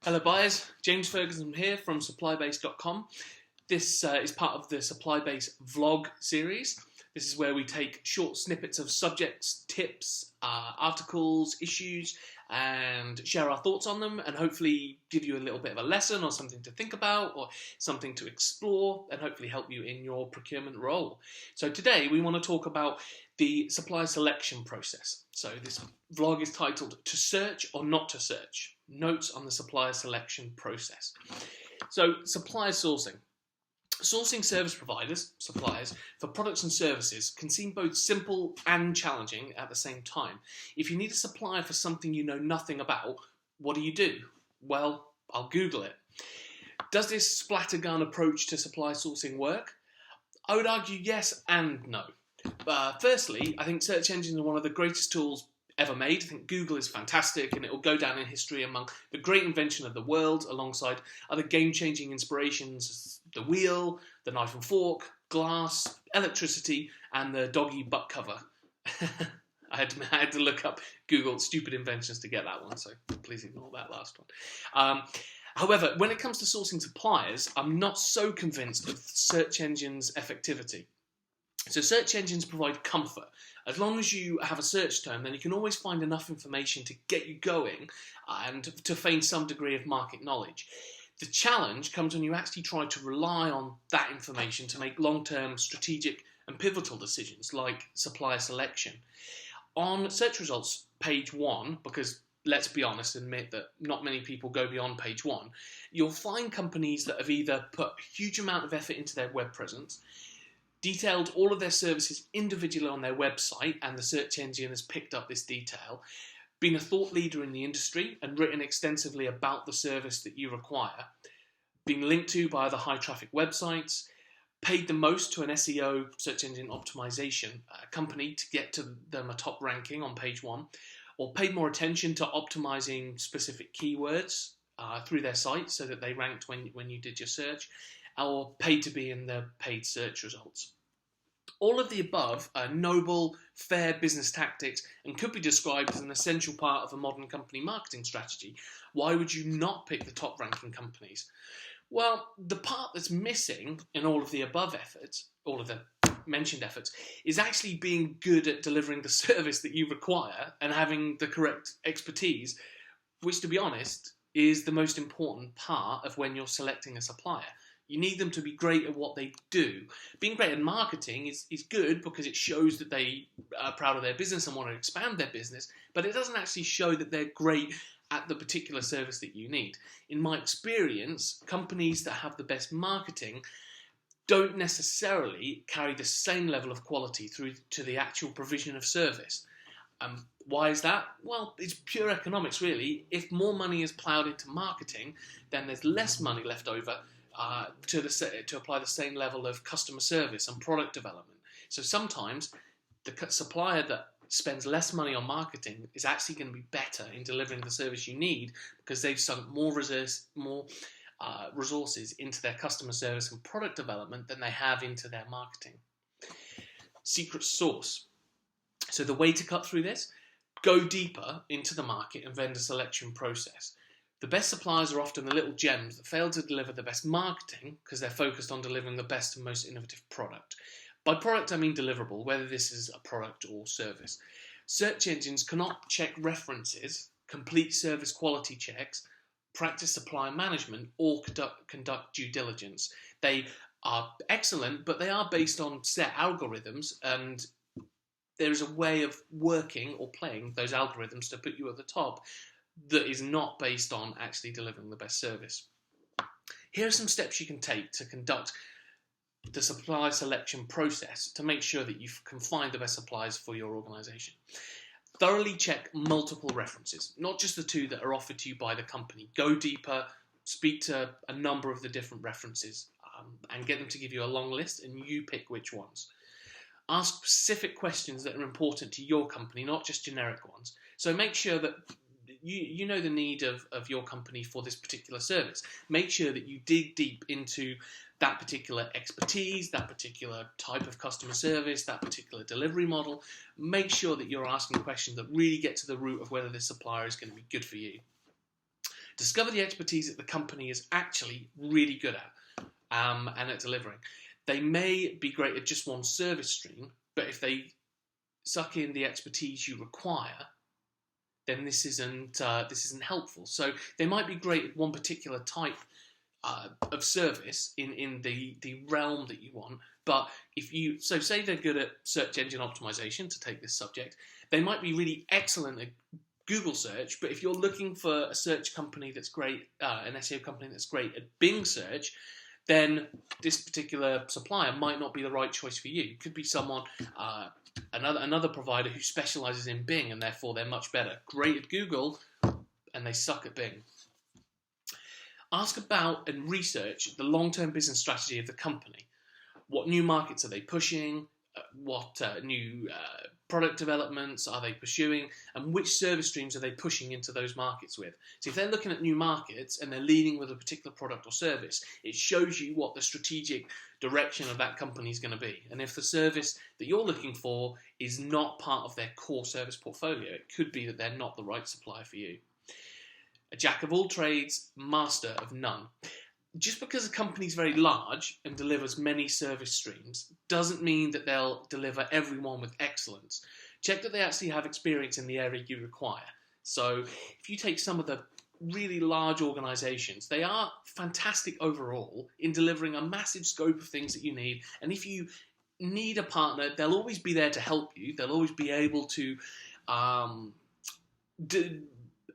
Hello buyers, James Ferguson here from Supplibase.com. This is part of the Supplibase vlog series. This is where we take short snippets of subjects, tips, articles, issues, and share our thoughts on them, and hopefully give you a little bit of a lesson or something to think about or something to explore, and hopefully help you in your procurement role. So today we want to talk about the supplier selection process. So this vlog is titled "To Search or Not to Search: Notes on the Supplier Selection Process." So supplier sourcing. Sourcing service providers, suppliers, for products and services can seem both simple and challenging at the same time. If you need a supplier for something you know nothing about, what do? Well, I'll Google it. Does this splattergun approach to supply sourcing work? I would argue yes and no. Firstly, I think search engines are one of the greatest tools ever made. I think Google is fantastic, and it will go down in history among the great invention of the world, alongside other game-changing inspirations: the wheel, the knife and fork, glass, electricity, and the doggy butt cover. I had to look up Google stupid inventions to get that one, so please ignore that last one. However, when it comes to sourcing suppliers, I'm not so convinced of search engines' effectivity. So search engines provide comfort. As long as you have a search term, then you can always find enough information to get you going and to feign some degree of market knowledge. The challenge comes when you actually try to rely on that information to make long-term strategic and pivotal decisions like supplier selection. On search results page 1, because let's be honest, admit that not many people go beyond page 1, you'll find companies that have either put a huge amount of effort into their web presence, detailed all of their services individually on their website, and the search engine has picked up this detail, been a thought leader in the industry and written extensively about the service that you require, being linked to by other high traffic websites, paid the most to an SEO, search engine optimization company to get to them a top ranking on page 1, or paid more attention to optimizing specific keywords through their site so that they ranked when you did your search, or paid to be in the paid search results. All of the above are noble, fair business tactics and could be described as an essential part of a modern company marketing strategy. Why would you not pick the top ranking companies? Well, the part that's missing in all of the above efforts, all of the mentioned efforts, is actually being good at delivering the service that you require and having the correct expertise, which, to be honest, is the most important part of when you're selecting a supplier. You need them to be great at what they do. Being great at marketing is good because it shows that they are proud of their business and want to expand their business, but it doesn't actually show that they're great at the particular service that you need. In my experience, companies that have the best marketing don't necessarily carry the same level of quality through to the actual provision of service. Why is that? Well, it's pure economics, really. If more money is ploughed into marketing, then there's less money left over to apply the same level of customer service and product development. So sometimes the supplier that spends less money on marketing is actually going to be better in delivering the service you need because they've sunk more resources into their customer service and product development than they have into their marketing. Secret sauce. So the way to cut through this: go deeper into the market and vendor selection process. The best suppliers are often the little gems that fail to deliver the best marketing because they're focused on delivering the best and most innovative product. By product, I mean deliverable, whether this is a product or service. Search engines cannot check references, complete service quality checks, practice supplier management, or conduct due diligence. They are excellent, but they are based on set algorithms, and there is a way of working or playing those algorithms to put you at the top that is not based on actually delivering the best service. Here are some steps you can take to conduct the supplier selection process to make sure that you can find the best suppliers for your organisation. Thoroughly check multiple references, not just the 2 that are offered to you by the company. Go deeper, speak to a number of the different references and get them to give you a long list, and you pick which ones. Ask specific questions that are important to your company, not just generic ones. So make sure that you know the need of your company for this particular service. Make sure that you dig deep into that particular expertise, that particular type of customer service, that particular delivery model. Make sure that you're asking questions that really get to the root of whether this supplier is going to be good for you. Discover the expertise that the company is actually really good at and at delivering. They may be great at just one service stream, but if they suck in the expertise you require, then this isn't helpful. So they might be great at one particular type of service in the realm that you want, but say they're good at search engine optimization, to take this subject, they might be really excellent at Google search, but if you're looking for a search company that's great, an SEO company that's great at Bing search, then this particular supplier might not be the right choice for you. It could be someone, another provider who specializes in Bing, and therefore they're much better. Great at Google, and they suck at Bing. Ask about and research the long-term business strategy of the company. What new markets are they pushing? What new product developments are they pursuing? And which service streams are they pushing into those markets with? So if they're looking at new markets and they're leading with a particular product or service, it shows you what the strategic direction of that company is going to be. And if the service that you're looking for is not part of their core service portfolio, it could be that they're not the right supplier for you. A jack of all trades, master of none. Just because a company is very large and delivers many service streams doesn't mean that they'll deliver everyone with excellence. Check that they actually have experience in the area you require. So if you take some of the really large organizations, they are fantastic overall in delivering a massive scope of things that you need. And if you need a partner, they'll always be there to help you. They'll always be able to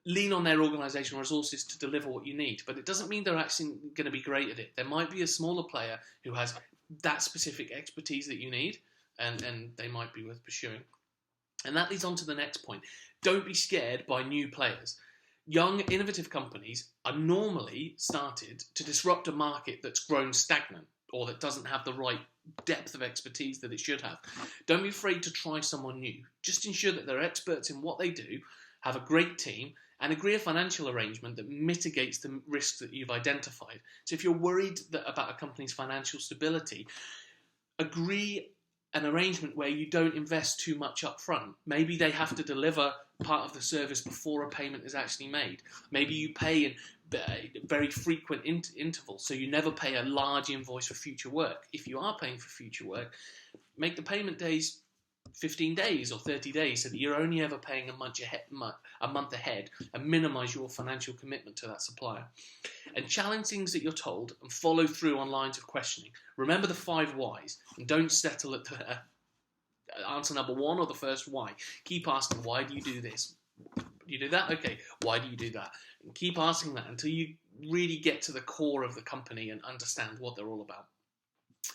lean on their organizational resources to deliver what you need, but it doesn't mean they're actually going to be great at it. There might be a smaller player who has that specific expertise that you need, and they might be worth pursuing. And that leads on to the next point. Don't be scared by new players. Young, innovative companies are normally started to disrupt a market that's grown stagnant or that doesn't have the right depth of expertise that it should have. Don't be afraid to try someone new. Just ensure that they're experts in what they do, have a great team, and agree a financial arrangement that mitigates the risks that you've identified. So if you're worried about a company's financial stability, agree an arrangement where you don't invest too much up front. Maybe they have to deliver part of the service before a payment is actually made. Maybe you pay in very frequent intervals, so you never pay a large invoice for future work. If you are paying for future work, make the payment days 15 days or 30 days so that you're only ever paying a month ahead and minimize your financial commitment to that supplier. And challenge things that you're told and follow through on lines of questioning. Remember the 5 whys and don't settle at the answer number 1 or the first why. Keep asking, why do you do this? Do you do that? Okay, why do you do that? And keep asking that until you really get to the core of the company and understand what they're all about.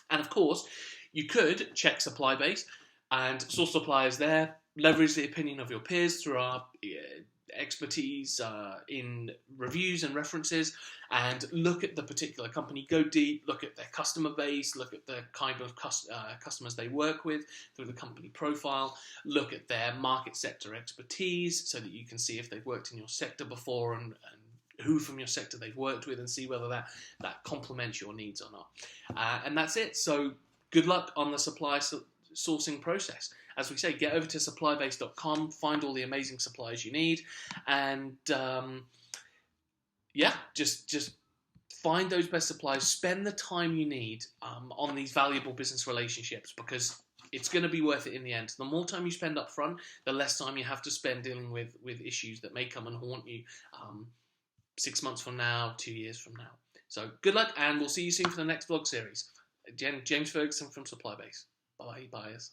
And of course, you could check Supplibase and source suppliers there, leverage the opinion of your peers through our expertise in reviews and references, and look at the particular company, go deep, look at their customer base, look at the kind of customers they work with through the company profile, look at their market sector expertise so that you can see if they've worked in your sector before and who from your sector they've worked with, and see whether that complements your needs or not. And that's it. So good luck on the supply sourcing process. As we say, get over to supplibase.com, find all the amazing suppliers you need, and just find those best suppliers. Spend the time you need on these valuable business relationships, because it's going to be worth it in the end. The more time you spend up front, the less time you have to spend dealing with issues that may come and haunt you 6 months from now, 2 years from now. So good luck, and we'll see you soon for the next vlog series. James Ferguson from Supplibase. Bye, buyers.